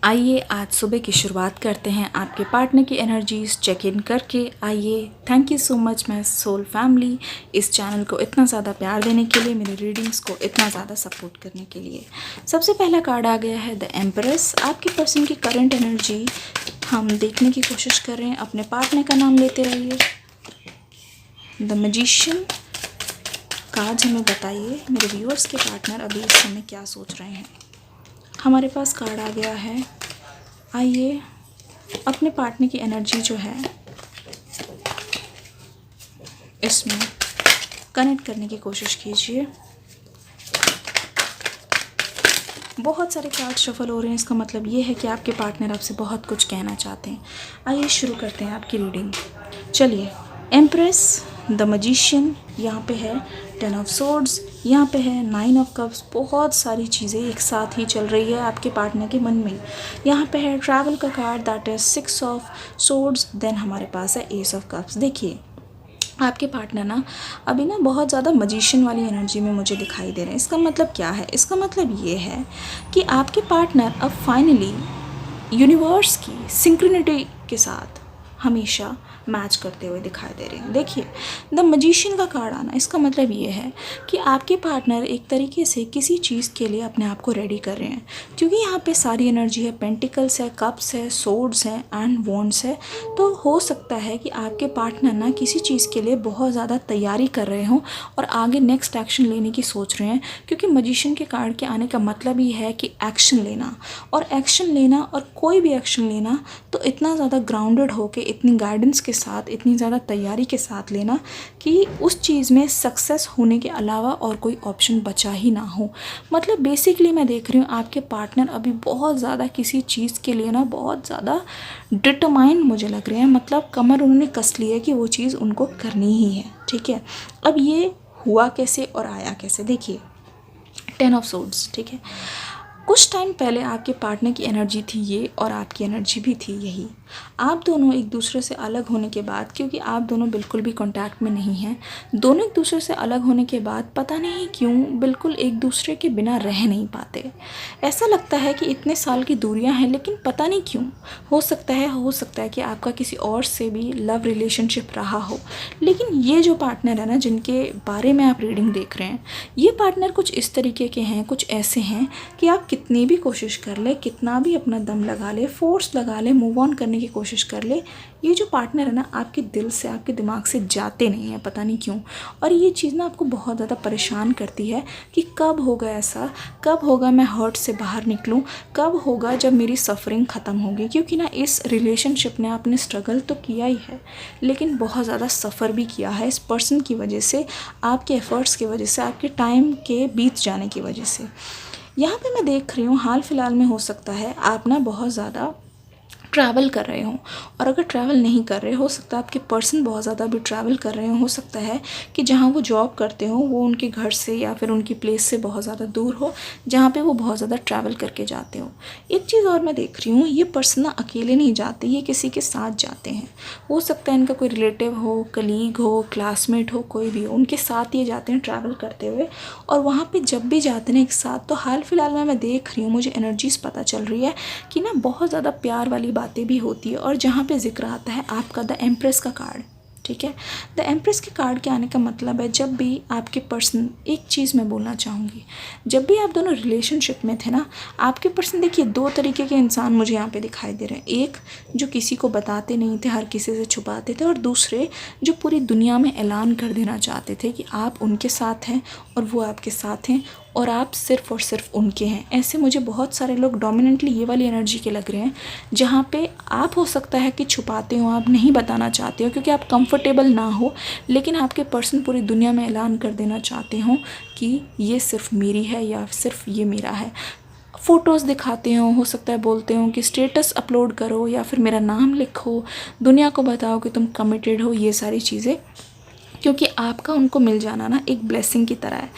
आइए आज सुबह की शुरुआत करते हैं आपके पार्टनर की एनर्जीज चेक इन करके। आइए, thank you so much my soul family, इस चैनल को इतना ज़्यादा प्यार देने के लिए, मेरी रीडिंग्स को इतना ज़्यादा सपोर्ट करने के लिए। सबसे पहला कार्ड आ गया है द एम्प्रेस। आपके पर्सन की करंट एनर्जी हम देखने की कोशिश कर रहे हैं। अपने पार्टनर का नाम लेते रहिए। द मैजिशियन कार्ड हमें बताइए मेरे व्यूअर्स के पार्टनर अभी इस समय क्या सोच रहे हैं। हमारे पास कार्ड आ गया है। आइए अपने पार्टनर की एनर्जी जो है इसमें कनेक्ट करने की कोशिश कीजिए। बहुत सारे कार्ड शफल हो रहे हैं, इसका मतलब ये है कि आपके पार्टनर आपसे बहुत कुछ कहना चाहते हैं। आइए शुरू करते हैं आपकी रीडिंग। चलिए, एम्प्रेस, द मैजिशियन, यहाँ पे है 10 ऑफ सोर्ड्स, यहाँ पे है 9 ऑफ कप्स। बहुत सारी चीज़ें एक साथ ही चल रही है आपके पार्टनर के मन में। यहाँ पे है ट्रैवल का card, that is 6 of swords. Then हमारे पास है एस ऑफ कप्स। देखिए आपके पार्टनर ना अभी ना बहुत ज़्यादा मैजिशियन वाली एनर्जी में मुझे दिखाई दे रहे हैं। इसका मतलब क्या है? इसका मतलब ये है कि आपके पार्टनर अब फाइनली यूनिवर्स की सिंक्रोनिटी के साथ हमेशा मैच करते हुए दिखाई दे रहे हैं। देखिए, द मैजिशियन का कार्ड आना, इसका मतलब ये है कि आपके पार्टनर एक तरीके से किसी चीज़ के लिए अपने आप को रेडी कर रहे हैं, क्योंकि यहाँ पे सारी एनर्जी है, पेंटिकल्स है, कप्स है, सोर्ड्स हैं एंड वॉन्ड्स है। तो हो सकता है कि आपके पार्टनर ना किसी चीज़ के लिए बहुत ज़्यादा तैयारी कर रहे हों और आगे नेक्स्ट एक्शन लेने की सोच रहे हैं, क्योंकि मैजिशियन के कार्ड के आने का मतलब ही है कि एक्शन लेना। और एक्शन लेना और कोई भी एक्शन लेना तो इतना ज़्यादा ग्राउंडेड होके, इतनी गाइडेंस के साथ, इतनी ज़्यादा तैयारी के साथ लेना कि उस चीज़ में सक्सेस होने के अलावा और कोई ऑप्शन बचा ही ना हो। मतलब बेसिकली मैं देख रही हूँ आपके पार्टनर अभी बहुत ज़्यादा किसी चीज़ के लिए ना बहुत ज़्यादा डिटरमाइंड मुझे लग रहे हैं। मतलब कमर उन्होंने कस ली है कि वो चीज़ उनको करनी ही है। ठीक है, अब ये हुआ कैसे और आया कैसे? देखिए, 10 ऑफ सोर्ड्स, ठीक है, कुछ टाइम पहले आपके पार्टनर की एनर्जी थी ये और आपकी एनर्जी भी थी यही। आप दोनों एक दूसरे से अलग होने के बाद, क्योंकि आप दोनों बिल्कुल भी कांटेक्ट में नहीं हैं, दोनों एक दूसरे से अलग होने के बाद पता नहीं क्यों बिल्कुल एक दूसरे के बिना रह नहीं पाते। ऐसा लगता है कि इतने साल की दूरियां हैं, लेकिन पता नहीं क्यों। हो सकता है कि आपका किसी और से भी लव रिलेशनशिप रहा हो। लेकिन ये जो पार्टनर है ना, जिनके बारे में आप रीडिंग देख रहे हैं, ये पार्टनर कुछ इस तरीके के हैं, कुछ ऐसे हैं कि आप कितनी भी कोशिश कर ले, कितना भी अपना दम लगा ले, फोर्स लगा ले, मूव ऑन करने की कोशिश कर ले, ये जो पार्टनर है ना आपके दिल से, आपके दिमाग से जाते नहीं है, पता नहीं क्यों। और ये चीज़ ना आपको बहुत ज़्यादा परेशान करती है कि कब होगा ऐसा, कब होगा मैं हर्ट से बाहर निकलूं, कब होगा जब मेरी सफरिंग ख़त्म होगी। क्योंकि ना इस रिलेशनशिप ने आपने स्ट्रगल तो किया ही है, लेकिन बहुत ज़्यादा सफ़र भी किया है इस पर्सन की वजह से, आपके एफ़र्ट्स की वजह से, आपके टाइम के बीत जाने की वजह से। यहाँ पे मैं देख रही हूँ हाल फिलहाल में हो सकता है आप ना बहुत ज़्यादा ट्रैवल कर रहे हों, और अगर ट्रैवल नहीं कर रहे, हो सकता है आपके पर्सन बहुत ज़्यादा भी ट्रैवल कर रहे हो सकता है कि जहाँ वो जॉब करते हो वो उनके घर से या फिर उनकी प्लेस से बहुत ज़्यादा दूर हो, जहाँ पे वो बहुत ज़्यादा ट्रैवल करके जाते हो। एक चीज़ और मैं देख रही हूँ, ये पर्सन ना अकेले नहीं जाते, ये किसी के साथ जाते हैं। हो सकता है इनका कोई रिलेटिव हो, कलीग हो, क्लासमेट हो, कोई भी हो, उनके साथ ये जाते हैं ट्रैवल करते हुए। और वहाँ पर जब भी जाते हैं एक साथ, तो हाल फिलहाल में मैं देख रही हूँ, मुझे एनर्जीज पता चल रही है कि ना बहुत ज़्यादा प्यार वाली बातें भी होती है। और जहाँ पे जिक्र आता है आपका द एम्प्रेस का कार्ड, ठीक है, द एम्प्रेस के कार्ड के आने का मतलब है जब भी आपके पर्सन, एक चीज़ मैं बोलना चाहूँगी, जब भी आप दोनों रिलेशनशिप में थे ना, आपके पर्सन, देखिए, दो तरीके के इंसान मुझे यहाँ पे दिखाई दे रहे हैं। एक जो किसी को बताते नहीं थे, हर किसी से छुपाते थे, और दूसरे जो पूरी दुनिया में ऐलान कर देना चाहते थे कि आप उनके साथ हैं और वो आपके साथ हैं और आप सिर्फ़ और सिर्फ उनके हैं। ऐसे मुझे बहुत सारे लोग डोमिनेंटली ये वाली एनर्जी के लग रहे हैं, जहाँ पे आप हो सकता है कि छुपाते हो, आप नहीं बताना चाहते हो क्योंकि आप कंफर्टेबल ना हो, लेकिन आपके पर्सन पूरी दुनिया में ऐलान कर देना चाहते हो कि ये सिर्फ मेरी है या सिर्फ ये मेरा है। फ़ोटोज़ दिखाते हो सकता है बोलते हो कि स्टेटस अपलोड करो या फिर मेरा नाम लिखो, दुनिया को बताओ कि तुम कमिटेड हो, ये सारी चीज़ें क्योंकि आपका उनको मिल जाना ना एक ब्लेसिंग की तरह है।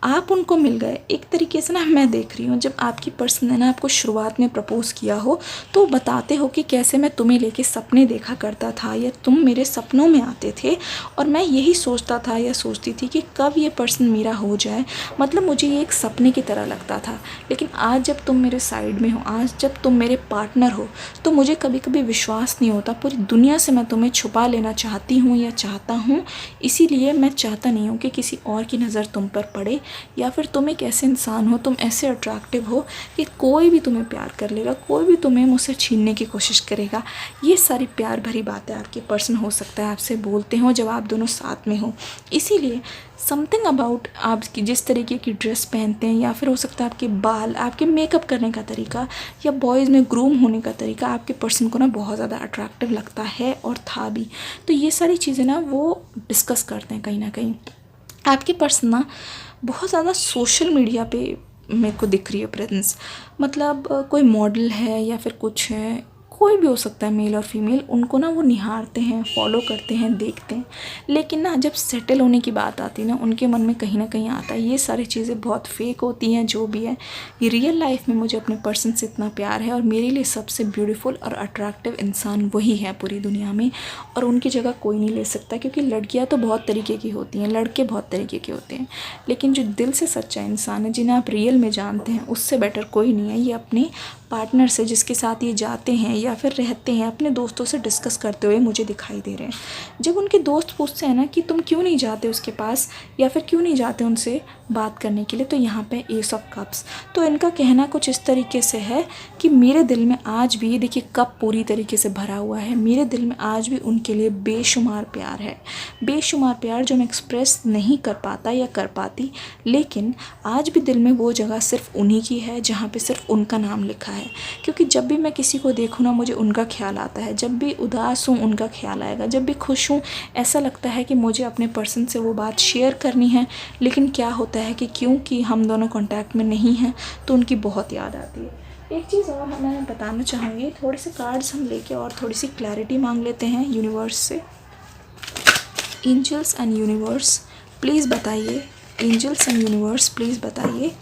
आप उनको मिल गए एक तरीके से ना। मैं देख रही हूँ जब आपकी पर्सन ने ना आपको शुरुआत में प्रपोज़ किया हो तो बताते हो कि कैसे मैं तुम्हें लेके सपने देखा करता था या तुम मेरे सपनों में आते थे और मैं यही सोचता था या सोचती थी कि कब ये पर्सन मेरा हो जाए। मतलब मुझे ये एक सपने की तरह लगता था। लेकिन आज जब तुम मेरे साइड में हो, आज जब तुम मेरे पार्टनर हो, तो मुझे कभी कभी विश्वास नहीं होता। पूरी दुनिया से मैं तुम्हें छुपा लेना चाहती हूँ या चाहता हूँ। इसीलिए मैं चाहता नहीं हूँ कि किसी और की नज़र तुम पर पड़े या फिर तुम एक ऐसे इंसान हो, तुम ऐसे अट्रैक्टिव हो कि कोई भी तुम्हें प्यार कर लेगा, कोई भी तुम्हें मुझसे छीनने की कोशिश करेगा। ये सारी प्यार भरी बातें आपके पर्सन हो सकता है आपसे बोलते हो जब आप दोनों साथ में हो। इसीलिए समथिंग अबाउट आप जिस तरीके की ड्रेस पहनते हैं या फिर हो सकता है आपके बाल, आपके मेकअप करने का तरीका या बॉयज़ में ग्रूम होने का तरीका आपके पर्सन को ना बहुत ज़्यादा अट्रैक्टिव लगता है और था भी। तो ये सारी चीज़ें ना वो डिस्कस करते हैं कहीं ना कहीं। आपके पर्सन ना बहुत ज़्यादा सोशल मीडिया पे मेरे को दिख रही है प्रेजेंस। मतलब कोई मॉडल है या फिर कुछ है, कोई भी हो सकता है मेल और फीमेल, उनको ना वो निहारते हैं, फॉलो करते हैं, देखते हैं। लेकिन ना जब सेटल होने की बात आती है ना उनके मन में कहीं ना कहीं आता है ये सारी चीज़ें बहुत फेक होती हैं। जो भी है ये रियल लाइफ में मुझे अपने पर्सन से इतना प्यार है और मेरे लिए सबसे ब्यूटीफुल और अट्रैक्टिव इंसान वही है पूरी दुनिया में और उनकी जगह कोई नहीं ले सकता। क्योंकि लड़कियाँ तो बहुत तरीके की होती हैं, लड़के बहुत तरीके के होते हैं, लेकिन जो दिल से सच्चा इंसान है, जिन्हें आप रियल में जानते हैं, उससे बेटर कोई नहीं है। ये अपने पार्टनर से जिसके साथ ये जाते हैं या फिर रहते हैं, अपने दोस्तों से डिस्कस करते हुए मुझे दिखाई दे रहे हैं। जब उनके दोस्त पूछते हैं ना कि तुम क्यों नहीं जाते उसके पास या फिर क्यों नहीं जाते उनसे बात करने के लिए, तो यहाँ पे एस ऑफ कप्स। तो इनका कहना कुछ इस तरीके से है कि मेरे दिल में आज भी, देखिए कप पूरी तरीके से भरा हुआ है, मेरे दिल में आज भी उनके लिए बेशुमार प्यार है। बेशुमार प्यार जो मैं एक्सप्रेस नहीं कर पाता या कर पाती, लेकिन आज भी दिल में वो जगह सिर्फ उन्हीं की है जहाँ पे सिर्फ उनका नाम लिखा है। क्योंकि जब भी मैं किसी को देखूँ ना मुझे उनका ख्याल आता है। जब भी उदास हूँ उनका ख्याल आएगा, जब भी खुश हूँ ऐसा लगता है कि मुझे अपने पर्सन से वो बात शेयर करनी है। लेकिन क्या होता है कि क्योंकि हम दोनों कांटेक्ट में नहीं हैं तो उनकी बहुत याद आती है। एक चीज़ और मैं बताना चाहूँगी, थोड़े से कार्ड्स हम लेके और थोड़ी सी क्लैरिटी मांग लेते हैं यूनिवर्स से। एंजल्स एंड यूनिवर्स प्लीज़ बताइए, एंजल्स एंड यूनिवर्स प्लीज़ बताइए,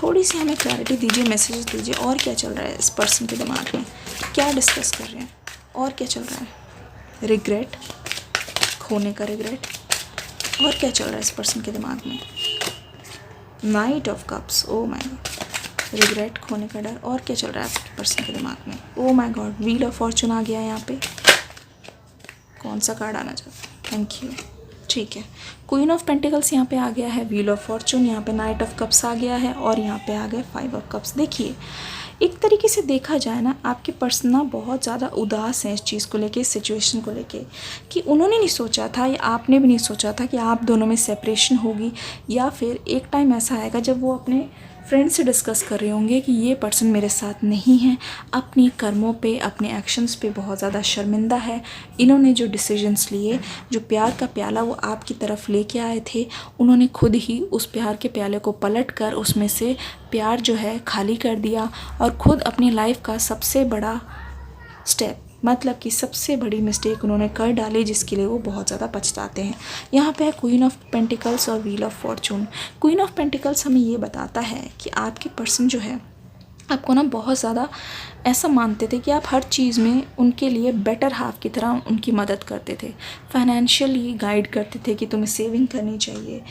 थोड़ी सी हमें क्लैरिटी दीजिए, मैसेज दीजिए। और क्या चल रहा है इस पर्सन के दिमाग में, क्या डिस्कस कर रहे हैं और क्या चल रहा है? रिग्रेट, खोने का रिग्रेट। और क्या चल रहा है इस पर्सन के दिमाग में? Night of cups, O my God, regret, खोने का डर। और क्या चल रहा है आपके पर्सन के दिमाग में? Oh my god, wheel of fortune आ गया यहाँ पे। कौन सा कार्ड आना चाहता है? थैंक यू, ठीक है। क्वीन ऑफ पेंटिकल्स यहाँ पे आ गया है, व्हील ऑफ फॉर्चून, यहाँ पे नाइट ऑफ कप्स आ गया है और यहाँ पे आ गया 5 ऑफ कप्स। देखिए एक तरीके से देखा जाए ना आपके पर्सन ना बहुत ज़्यादा उदास हैं इस चीज़ को लेके, इस सिचुएशन को लेके, कि उन्होंने नहीं सोचा था या आपने भी नहीं सोचा था कि आप दोनों में सेपरेशन होगी या फिर एक टाइम ऐसा आएगा जब वो अपने फ्रेंड से डिस्कस कर रहे होंगे कि ये पर्सन मेरे साथ नहीं है, अपनी कर्मों पे, अपने एक्शंस पे बहुत ज़्यादा शर्मिंदा है। इन्होंने जो डिसीजंस लिए, जो प्यार का प्याला वो आपकी तरफ लेके आए थे, उन्होंने खुद ही उस प्यार के प्याले को पलट कर उसमें से प्यार जो है खाली कर दिया और ख़ुद अपनी लाइफ का सबसे बड़ा स्टेप, मतलब कि सबसे बड़ी मिस्टेक उन्होंने कर डाली जिसके लिए वो बहुत ज़्यादा पछताते हैं। यहाँ पे है क्वीन ऑफ पेंटिकल्स और wheel of Fortune. Queen of pentacles हमें ये बताता है कि आपके पर्सन जो है आपको ना बहुत ज़्यादा ऐसा मानते थे कि आप हर चीज़ में उनके लिए बेटर हाफ की तरह उनकी मदद करते थे, फाइनेंशियली गाइड करते थे कि तुम्हें सेविंग करनी चाहिए।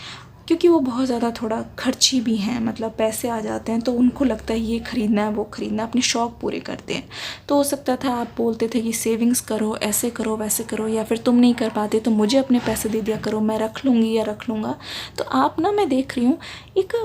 क्योंकि वो बहुत ज़्यादा थोड़ा खर्ची भी हैं, मतलब पैसे आ जाते हैं तो उनको लगता है ये ख़रीदना है वो ख़रीदना है, अपने शौक़ पूरे करते हैं। तो हो सकता था आप बोलते थे कि सेविंग्स करो, ऐसे करो वैसे करो, या फिर तुम नहीं कर पाते तो मुझे अपने पैसे दे दिया करो, मैं रख लूँगी या रख लूँगा। तो आप ना, मैं देख रही हूँ एक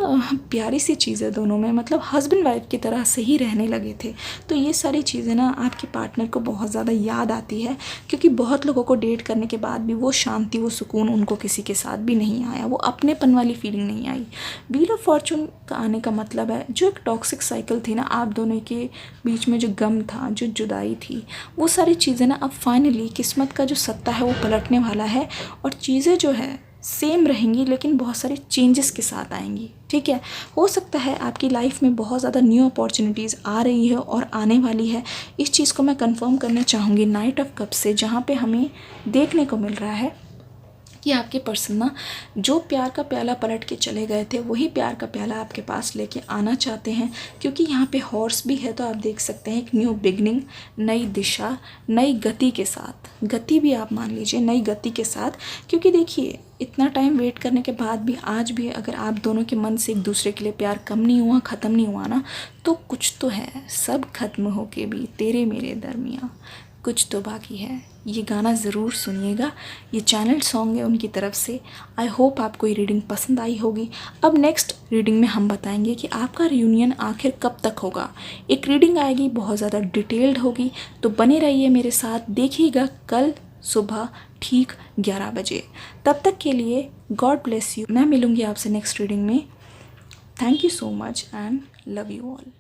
प्यारी सी चीज़ है दोनों में, मतलब हस्बैंड वाइफ की तरह से ही रहने लगे थे। तो ये सारी चीज़ें ना आपके पार्टनर को बहुत ज़्यादा याद आती है, क्योंकि बहुत लोगों को डेट करने के बाद भी वो शांति, वो सुकून उनको किसी के साथ भी नहीं आया, वो अपनेपन वाली फीलिंग नहीं आई। व्हील ऑफ फॉर्चून का आने का मतलब है जो एक टॉक्सिक साइकिल थी ना आप दोनों के बीच में, जो गम था, जो जुदाई थी, वो सारी चीज़ें ना अब फाइनली किस्मत का जो सत्ता है वो पलटने वाला है और चीज़ें जो है सेम रहेंगी लेकिन बहुत सारे चेंजेस के साथ आएंगी। ठीक है, हो सकता है आपकी लाइफ में बहुत ज़्यादा न्यू अपॉर्चुनिटीज़ आ रही है और आने वाली है। इस चीज़ को मैं कंफर्म करना चाहूँगी नाइट ऑफ कप्स से, जहाँ पे हमें देखने को मिल रहा है कि आपके पर्सन ना जो प्यार का प्याला पलट के चले गए थे वही प्यार का प्याला आपके पास लेके आना चाहते हैं। क्योंकि यहाँ पे हॉर्स भी है तो आप देख सकते हैं एक न्यू बिगनिंग, नई दिशा, नई गति के साथ, गति भी आप मान लीजिए नई गति के साथ। क्योंकि देखिए इतना टाइम वेट करने के बाद भी आज भी अगर आप दोनों के मन से एक दूसरे के लिए प्यार कम नहीं हुआ, ख़त्म नहीं हुआ ना, तो कुछ तो है। सब खत्म होके भी तेरे मेरे दरमियाँ कुछ तो बाकी है। ये गाना ज़रूर सुनिएगा, ये चैनल सॉन्ग है उनकी तरफ से। आई होप आपको ये रीडिंग पसंद आई होगी। अब नेक्स्ट रीडिंग में हम बताएंगे कि आपका रियूनियन आखिर कब तक होगा। एक रीडिंग आएगी बहुत ज़्यादा डिटेल्ड होगी, तो बने रहिए मेरे साथ, देखिएगा कल सुबह ठीक 11 बजे। तब तक के लिए गॉड ब्लेस यू। मैं मिलूँगी आपसे नेक्स्ट रीडिंग में। Thank you so much and love you all.